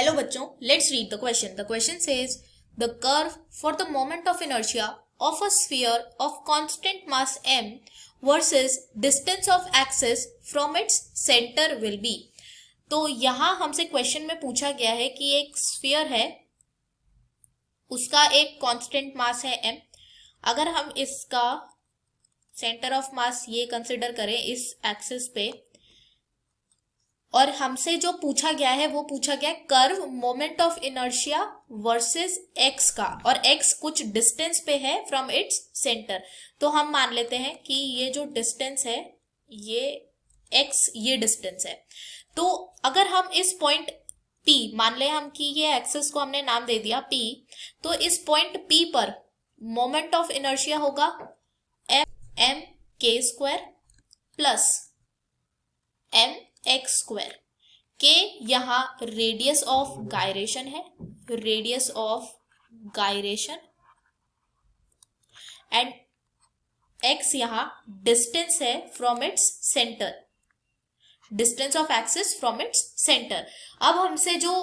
Hello बच्चों, let's read the question. The question says the curve for the moment of inertia of a sphere of constant mass m versus distance of axis from its center will be. तो यहाँ हमसे question में पूछा गया है कि एक sphere है, उसका एक कांस्टेंट मास है m. अगर हम इसका सेंटर ऑफ मास ये कंसिडर करें इस एक्सिस पे, और हमसे जो पूछा गया है वो पूछा गया curve moment of inertia versus x का, और एक्स कुछ डिस्टेंस पे है फ्रॉम इट्स सेंटर. तो हम मान लेते हैं कि ये जो डिस्टेंस है ये एक्स, ये डिस्टेंस है. तो अगर हम इस पॉइंट P मान ले, हम कि ये एक्सिस को हमने नाम दे दिया P, तो इस पॉइंट P पर मोमेंट ऑफ इनर्शिया होगा m k square plus m x square. के यहाँ रेडियस ऑफ गायरेशन है, radius of gyration, and x यहाँ डिस्टेंस है from its centre, distance of axis from its centre. अब हमसे जो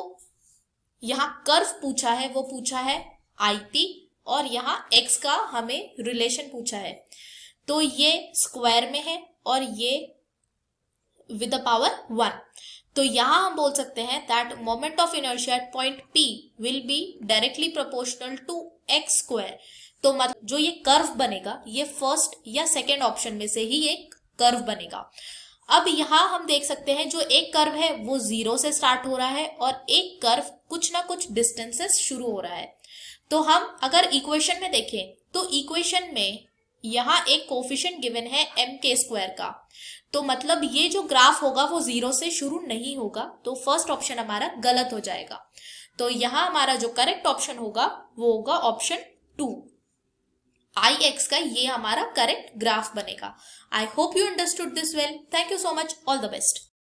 यहाँ कर्व पूछा है वो पूछा है IP, और यहाँ x का हमें रिलेशन पूछा है. तो ये स्क्वायर में है और ये with the power 1. तो यहाँ हम बोल सकते हैं that moment of inertia at point P will be directly proportional to x square. तो मतलब जो ये कर्व बनेगा ये फर्स्ट या सेकेंड ऑप्शन में से ही एक कर्व बनेगा. अब यहाँ हम देख सकते हैं जो एक कर्व है वो 0 से स्टार्ट हो रहा है और एक कर्व कुछ ना कुछ डिस्टेंसेस शुरू हो रहा है. तो हम अगर इक्वेशन में देखें तो इक्वेशन में यहाँ एक कोफिशिएंट गिवन है m k स्क्वायर का. तो मतलब ये जो ग्राफ होगा वो 0 से शुरू नहीं होगा, तो फर्स्ट ऑप्शन हमारा गलत हो जाएगा. तो यहाँ हमारा जो करेक्ट ऑप्शन होगा वो होगा ऑप्शन 2. Ix का ये हमारा करेक्ट ग्राफ बनेगा. I hope you understood this well. Thank you so much. All the best.